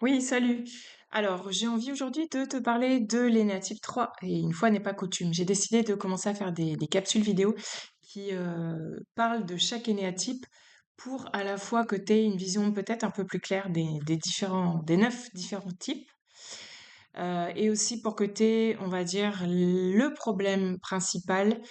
Oui, salut. Alors, j'ai envie aujourd'hui de te parler de l'énéatype 3. Et une fois n'est pas coutume, j'ai décidé de commencer à faire des capsules vidéo qui parlent de chaque énéatype pour à la fois que tu aies une vision peut-être un peu plus claire des 9 différents types, et aussi pour que tu aies, on va dire, le problème principal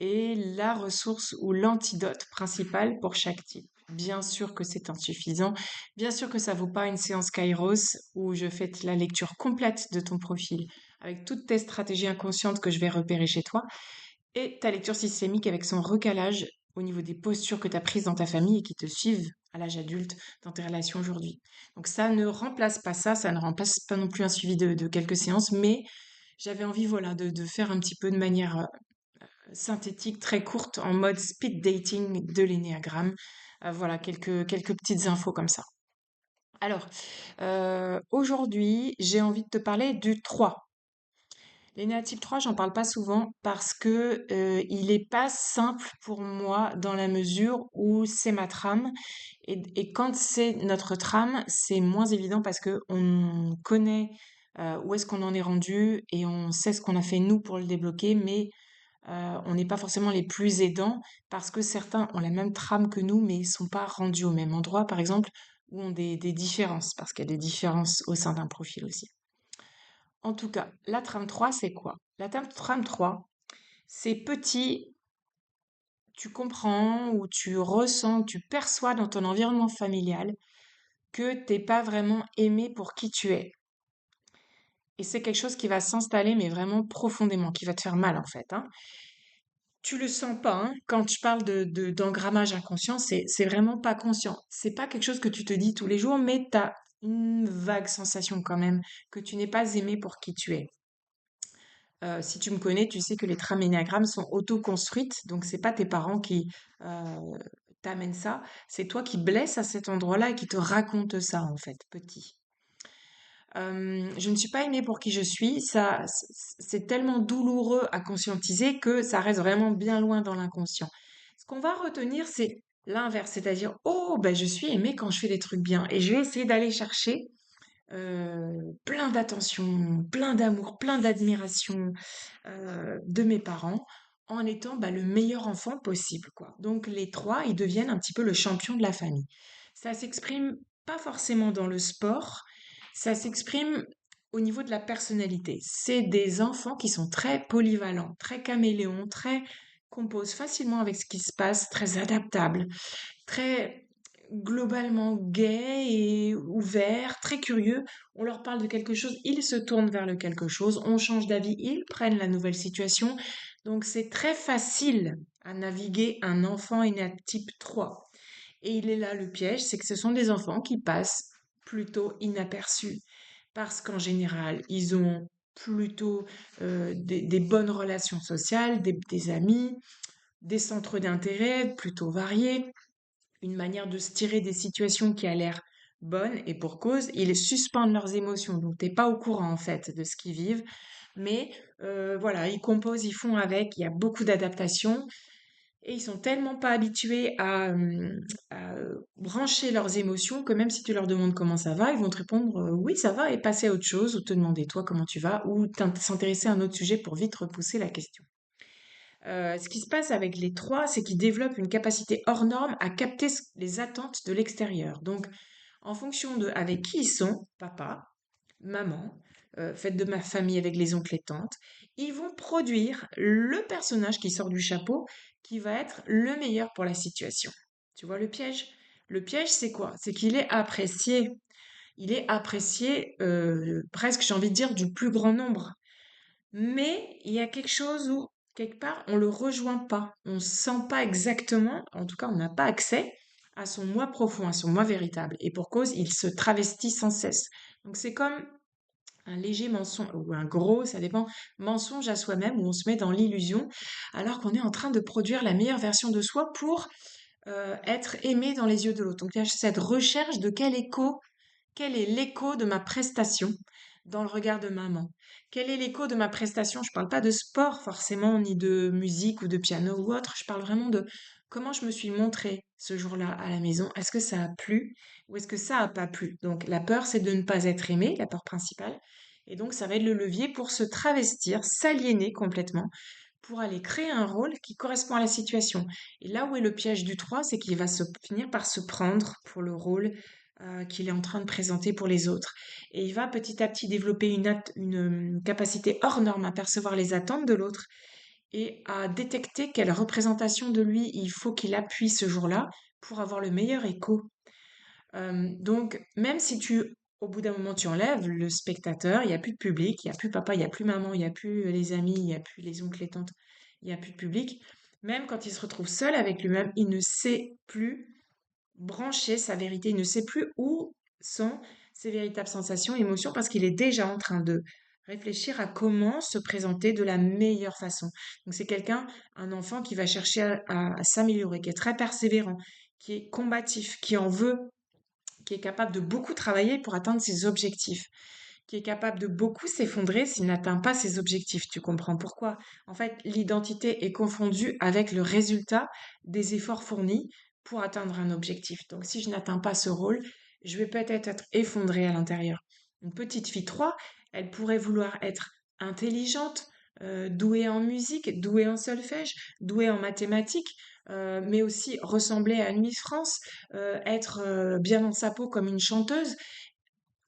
et la ressource ou l'antidote principal pour chaque type. Bien sûr que c'est insuffisant, bien sûr que ça vaut pas une séance Kairos où je fais la lecture complète de ton profil avec toutes tes stratégies inconscientes que je vais repérer chez toi et ta lecture systémique avec son recalage au niveau des postures que tu as prises dans ta famille et qui te suivent à l'âge adulte dans tes relations aujourd'hui. Donc ça ne remplace pas ça, ça ne remplace pas non plus un suivi de quelques séances, mais j'avais envie, voilà, de faire un petit peu de manière synthétique, très courte, en mode speed dating de l'énéagramme. Voilà, quelques petites infos comme ça. Alors, aujourd'hui, j'ai envie de te parler du 3. L'énéatype 3, j'en parle pas souvent parce que il est pas simple pour moi dans la mesure où c'est ma trame. Et quand c'est notre trame, c'est moins évident parce que on connaît où est-ce qu'on en est rendu et on sait ce qu'on a fait nous pour le débloquer, mais on n'est pas forcément les plus aidants parce que certains ont la même trame que nous, mais ils sont pas rendus au même endroit, par exemple, ou ont des différences, parce qu'il y a des différences au sein d'un profil aussi. En tout cas, la trame 3, c'est quoi? Trame 3, c'est petit, tu comprends ou tu ressens, tu perçois dans ton environnement familial que t'es pas vraiment aimé pour qui tu es. Et c'est quelque chose qui va s'installer, mais vraiment profondément, qui va te faire mal en fait, hein. Tu le sens pas, hein. Quand je parle d'engrammage inconscient, c'est vraiment pas conscient. C'est pas quelque chose que tu te dis tous les jours, mais tu as une vague sensation quand même que tu n'es pas aimé pour qui tu es. Si tu me connais, tu sais que les trames énéagrammes sont auto-construites, donc c'est pas tes parents qui t'amènent ça, c'est toi qui blesses à cet endroit-là et qui te raconte ça en fait, petit. Je ne suis pas aimée pour qui je suis, ça, c'est tellement douloureux à conscientiser que ça reste vraiment bien loin dans l'inconscient. Ce qu'on va retenir, c'est l'inverse, c'est-à-dire, oh, ben je suis aimée quand je fais des trucs bien, et je vais essayer d'aller chercher plein d'attention, plein d'amour, plein d'admiration de mes parents en étant bah, le meilleur enfant possible, quoi. Donc les trois, ils deviennent un petit peu le champion de la famille. Ça s'exprime pas forcément dans le sport, ça s'exprime au niveau de la personnalité. C'est des enfants qui sont très polyvalents, très caméléons, très composent facilement avec ce qui se passe, très adaptables, très globalement gais et ouverts, très curieux. On leur parle de quelque chose, ils se tournent vers le quelque chose, on change d'avis, ils prennent la nouvelle situation. Donc c'est très facile à naviguer un enfant type 3. Et il est là le piège, c'est que ce sont des enfants qui passent plutôt inaperçus. Parce qu'en général, ils ont plutôt des bonnes relations sociales, des amis, des centres d'intérêt plutôt variés, une manière de se tirer des situations qui a l'air bonne et pour cause, ils suspendent leurs émotions. Donc t'es pas au courant en fait de ce qu'ils vivent, mais voilà, ils composent, ils font avec. Il y a beaucoup d'adaptations et ils sont tellement pas habitués à brancher leurs émotions que même si tu leur demandes comment ça va, ils vont te répondre oui ça va et passer à autre chose ou te demander toi comment tu vas ou s'intéresser à un autre sujet pour vite repousser la question. Ce qui se passe avec les trois, c'est qu'ils développent une capacité hors norme à capter les attentes de l'extérieur. Donc, en fonction de avec qui ils sont, papa, maman, fête de ma famille avec les oncles et tantes, ils vont produire le personnage qui sort du chapeau, qui va être le meilleur pour la situation. Tu vois le piège? Le piège, c'est quoi? C'est qu'il est apprécié. Il est apprécié presque, j'ai envie de dire, du plus grand nombre. Mais il y a quelque chose où, quelque part, on le rejoint pas. On sent pas exactement, en tout cas, on n'a pas accès à son moi profond, à son moi véritable. Et pour cause, il se travestit sans cesse. Donc c'est comme un léger mensonge, ou un gros, ça dépend, mensonge à soi-même, où on se met dans l'illusion, alors qu'on est en train de produire la meilleure version de soi pour être aimé dans les yeux de l'autre. Donc il y a cette recherche de quel est l'écho de ma prestation dans le regard de maman? Quel est l'écho de ma prestation? Je parle pas de sport forcément, ni de musique ou de piano ou autre. Je parle vraiment comment je me suis montrée ce jour-là à la maison? Est-ce que ça a plu ou est-ce que ça a pas plu? Donc la peur, c'est de ne pas être aimé, la peur principale. Et donc ça va être le levier pour se travestir, s'aliéner complètement, pour aller créer un rôle qui correspond à la situation. Et là où est le piège du 3, c'est qu'il va finir par se prendre pour le rôle qu'il est en train de présenter pour les autres. Et il va petit à petit développer une capacité hors norme à percevoir les attentes de l'autre et à détecter quelle représentation de lui il faut qu'il appuie ce jour-là pour avoir le meilleur écho. Donc, même si au bout d'un moment, tu enlèves le spectateur, il n'y a plus de public, il n'y a plus papa, il n'y a plus maman, il n'y a plus les amis, il n'y a plus les oncles, les tantes, il n'y a plus de public. Même quand il se retrouve seul avec lui-même, il ne sait plus brancher sa vérité, il ne sait plus où sont ses véritables sensations, émotions, parce qu'il est déjà en train de réfléchir à comment se présenter de la meilleure façon. Donc c'est quelqu'un, un enfant qui va chercher à s'améliorer, qui est très persévérant, qui est combatif, qui en veut, qui est capable de beaucoup travailler pour atteindre ses objectifs, qui est capable de beaucoup s'effondrer s'il n'atteint pas ses objectifs. Tu comprends pourquoi? En fait, l'identité est confondue avec le résultat des efforts fournis pour atteindre un objectif. Donc, si je n'atteins pas ce rôle, je vais peut-être être effondrée à l'intérieur. Une petite fille 3, elle pourrait vouloir être intelligente, douée en musique, douée en solfège, douée en mathématiques, mais aussi ressembler à une Miss France, être bien dans sa peau comme une chanteuse.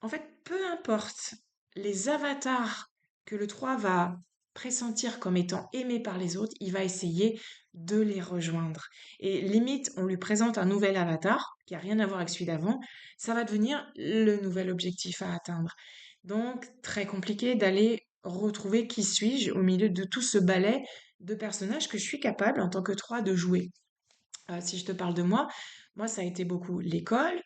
En fait, peu importe les avatars que le 3 va pressentir comme étant aimés par les autres, il va essayer de les rejoindre. Et limite, on lui présente un nouvel avatar qui a rien à voir avec celui d'avant, ça va devenir le nouvel objectif à atteindre. Donc, très compliqué d'aller retrouver qui suis-je au milieu de tout ce ballet de personnages que je suis capable en tant que 3 de jouer. Si je te parle de moi, moi, ça a été beaucoup l'école,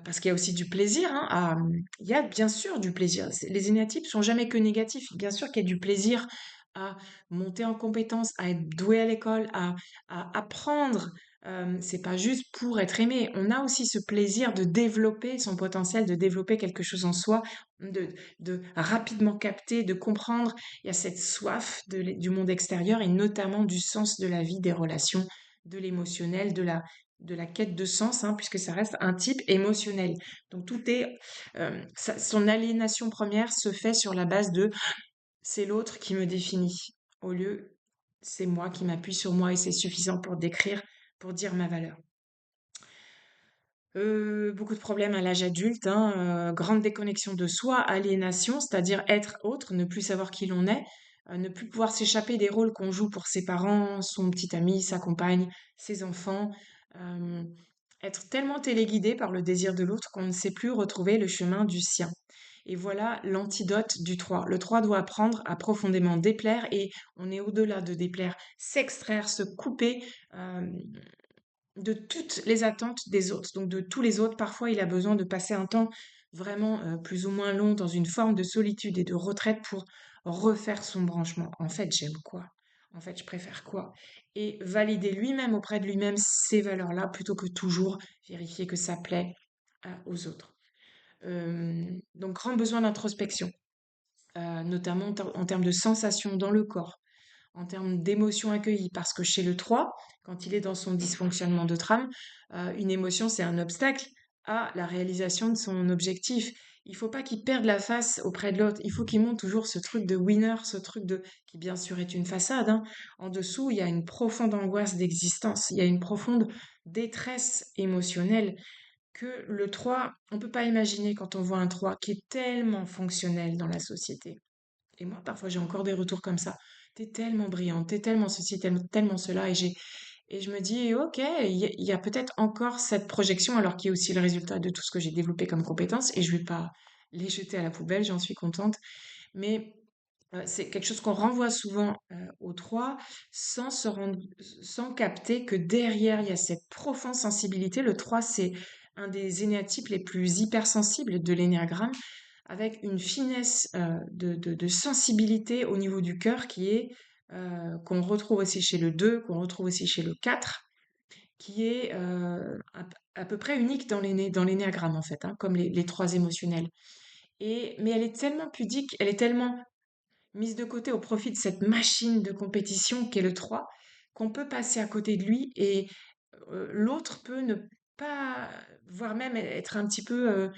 parce qu'il y a aussi du plaisir, hein, il y a bien sûr du plaisir. Les énéatypes sont jamais que négatifs. Bien sûr qu'il y a du plaisir à monter en compétence, à être doué à l'école, à apprendre. C'est pas juste pour être aimé. On a aussi ce plaisir de développer son potentiel, de développer quelque chose en soi, de, de rapidement capter, de comprendre. Il y a cette soif du monde extérieur et notamment du sens de la vie, des relations, de l'émotionnel, de la quête de sens, hein, puisque ça reste un type émotionnel. Donc tout est, son aliénation première se fait sur la base de c'est l'autre qui me définit, au lieu c'est moi qui m'appuie sur moi et c'est suffisant pour décrire, pour dire ma valeur. Beaucoup de problèmes à l'âge adulte, hein, grande déconnexion de soi, aliénation, c'est-à-dire être autre, ne plus savoir qui l'on est, ne plus pouvoir s'échapper des rôles qu'on joue pour ses parents, son petit ami, sa compagne, ses enfants, euh, être tellement téléguidé par le désir de l'autre qu'on ne sait plus retrouver le chemin du sien. Et voilà l'antidote du 3. Le 3 doit apprendre à profondément déplaire et on est au-delà de déplaire, s'extraire, se couper, euh, de toutes les attentes des autres, donc de tous les autres. Parfois, il a besoin de passer un temps vraiment plus ou moins long dans une forme de solitude et de retraite pour refaire son branchement. En fait, j'aime quoi? En fait, je préfère quoi? Et valider lui-même auprès de lui-même ces valeurs-là plutôt que toujours vérifier que ça plaît aux autres. Donc, grand besoin d'introspection, notamment en termes de sensations dans le corps, en termes d'émotions accueillies. Parce que chez le 3, quand il est dans son dysfonctionnement de trame, une émotion, c'est un obstacle à la réalisation de son objectif. Il faut pas qu'il perde la face auprès de l'autre. Il faut qu'il monte toujours ce truc de winner, ce truc de qui bien sûr est une façade, hein. En dessous, il y a une profonde angoisse d'existence. Il y a une profonde détresse émotionnelle que le 3, on peut pas imaginer quand on voit un 3 qui est tellement fonctionnel dans la société. Et moi, parfois, j'ai encore des retours comme ça. T'es tellement brillante, t'es tellement ceci, tellement cela. Et je me dis, ok, il y a peut-être encore cette projection, alors qui est aussi le résultat de tout ce que j'ai développé comme compétences. Et je vais pas les jeter à la poubelle, j'en suis contente. Mais c'est quelque chose qu'on renvoie souvent aux trois sans capter que derrière, il y a cette profonde sensibilité. Le 3 c'est un des énéatypes les plus hypersensibles de l'énéagramme, avec une finesse de sensibilité au niveau du cœur qu'on retrouve aussi chez le 2, qu'on retrouve aussi chez le 4, qui est à peu près unique dans l'énéagramme en fait, hein, comme les trois émotionnels. Mais elle est tellement pudique, elle est tellement mise de côté au profit de cette machine de compétition qu'est le 3, qu'on peut passer à côté de lui et l'autre peut ne pas, voire même être un petit peu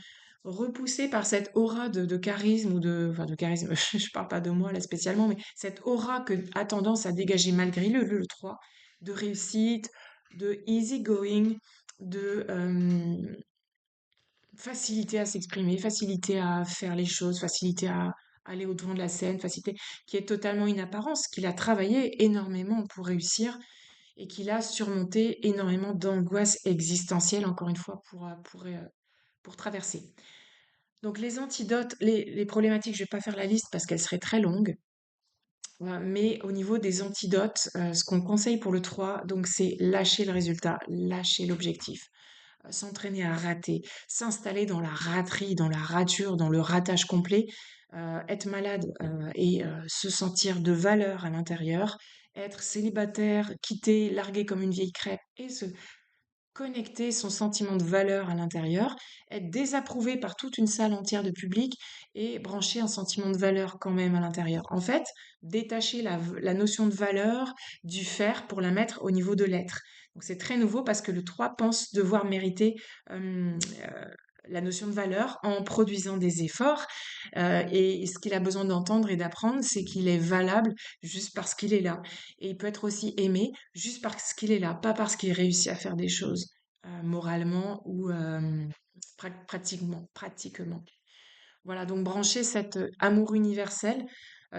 repoussé par cette aura de charisme ou enfin de charisme, je parle pas de moi là spécialement, mais cette aura que a tendance à dégager malgré le 3, de réussite, de easy going, de facilité à s'exprimer, facilité à faire les choses, facilité à aller au-devant de la scène, facilité qui est totalement une apparence, qu'il a travaillé énormément pour réussir et qu'il a surmonté énormément d'angoisses existentielles, encore une fois, pour traverser. Donc les antidotes, les problématiques, je vais pas faire la liste parce qu'elle serait très longue, mais au niveau des antidotes, ce qu'on conseille pour le 3, donc c'est lâcher le résultat, lâcher l'objectif, s'entraîner à rater, s'installer dans la raterie, dans la rature, dans le ratage complet, être malade et se sentir de valeur à l'intérieur, être célibataire, quitté, largué comme une vieille crêpe et se connecter son sentiment de valeur à l'intérieur, être désapprouvé par toute une salle entière de public et brancher un sentiment de valeur quand même à l'intérieur. En fait, détacher la notion de valeur du faire pour la mettre au niveau de l'être. Donc c'est très nouveau parce que le 3 pense devoir mériter la notion de valeur en produisant des efforts. Et ce qu'il a besoin d'entendre et d'apprendre, c'est qu'il est valable juste parce qu'il est là. Et il peut être aussi aimé juste parce qu'il est là, pas parce qu'il réussit à faire des choses moralement ou pratiquement. Voilà, donc brancher cet amour universel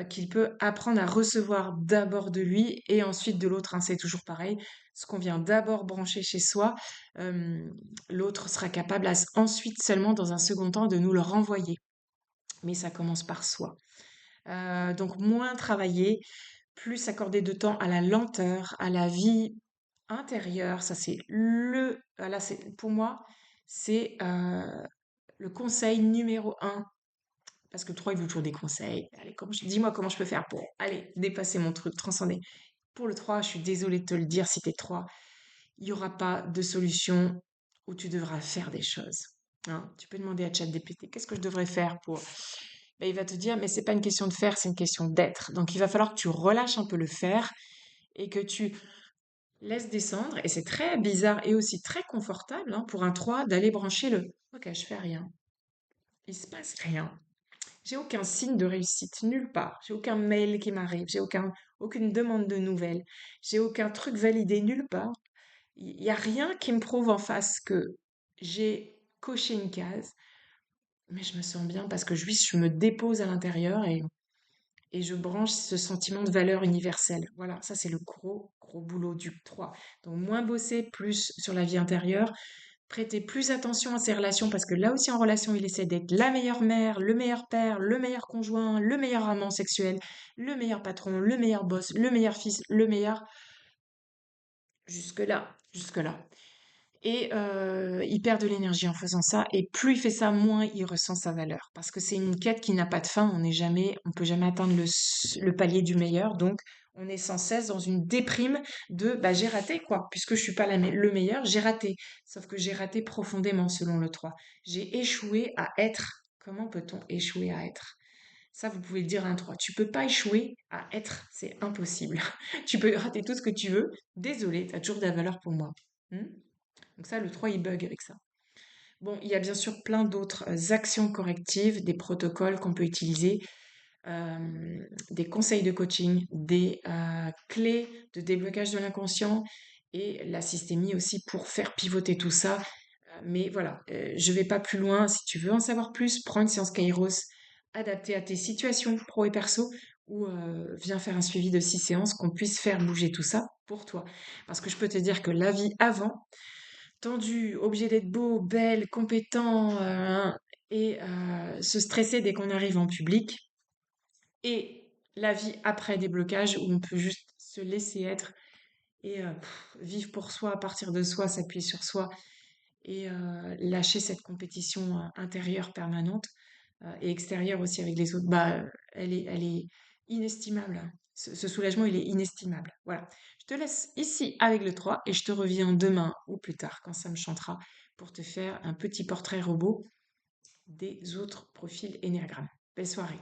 qu'il peut apprendre à recevoir d'abord de lui et ensuite de l'autre, hein, c'est toujours pareil. Ce qu'on vient d'abord brancher chez soi, euh, l'autre sera capable ensuite seulement dans un second temps de nous le renvoyer. Mais ça commence par soi. Donc moins travailler, plus accorder de temps à la lenteur, à la vie intérieure. Ça, c'est là, pour moi, c'est le conseil numéro un. Parce que le 3, il veut toujours des conseils. Allez, dis-moi comment je peux faire pour, allez, dépasser mon truc, transcender. Pour le 3, je suis désolée de te le dire, si t'es 3, il n'y aura pas de solution où tu devras faire des choses. Hein. Tu peux demander à ChatGPT, qu'est-ce que je devrais faire pour... Ben, il va te dire, mais c'est pas une question de faire, c'est une question d'être. Donc il va falloir que tu relâches un peu le faire et que tu laisses descendre. Et c'est très bizarre et aussi très confortable hein, pour un 3 d'aller brancher le ok, je fais rien. Il se passe rien. J'ai aucun signe de réussite, nulle part. J'ai aucun mail qui m'arrive, aucune demande de nouvelles, j'ai aucun truc validé nulle part. Il n'y a rien qui me prouve en face que j'ai coché une case, mais je me sens bien parce que je me dépose à l'intérieur et je branche ce sentiment de valeur universelle. Voilà, ça c'est le gros boulot du 3. Donc moins bosser, plus sur la vie intérieure, prêter plus attention à ses relations parce que là aussi en relation, il essaie d'être la meilleure mère, le meilleur père, le meilleur conjoint, le meilleur amant sexuel, le meilleur patron, le meilleur boss, le meilleur fils, le meilleur... Jusque-là, jusque-là. Et il perd de l'énergie en faisant ça. Et plus il fait ça, moins il ressent sa valeur. Parce que c'est une quête qui n'a pas de fin. On peut jamais atteindre le palier du meilleur. Donc, on est sans cesse dans une déprime de bah, j'ai raté quoi. Puisque je suis pas le meilleur, j'ai raté. Sauf que j'ai raté profondément selon le 3. J'ai échoué à être. Comment peut-on échouer à être? Ça, vous pouvez le dire à un 3. Tu peux pas échouer à être. C'est impossible. Tu peux rater tout ce que tu veux. Désolé, tu as toujours de la valeur pour moi. Hmm. Donc ça, le 3, il bug avec ça. Bon, il y a bien sûr plein d'autres actions correctives, des protocoles qu'on peut utiliser, des conseils de coaching, des clés de déblocage de l'inconscient et la systémie aussi pour faire pivoter tout ça. Mais voilà, je vais pas plus loin. Si tu veux en savoir plus, prends une séance Kairos adaptée à tes situations pro et perso ou viens faire un suivi de 6 séances qu'on puisse faire bouger tout ça pour toi. Parce que je peux te dire que la vie avant, tendu, obligé d'être beau, belle, compétent, et se stresser dès qu'on arrive en public. Et la vie après déblocage où on peut juste se laisser être et vivre pour soi, partir de soi, s'appuyer sur soi et lâcher cette compétition intérieure permanente et extérieure aussi avec les autres. Bah, elle est inestimable. Hein. Ce soulagement, il est inestimable. Voilà. Je te laisse ici avec le 3 et je te reviens demain ou plus tard quand ça me chantera pour te faire un petit portrait robot des autres profils énéagrammes. Belle soirée.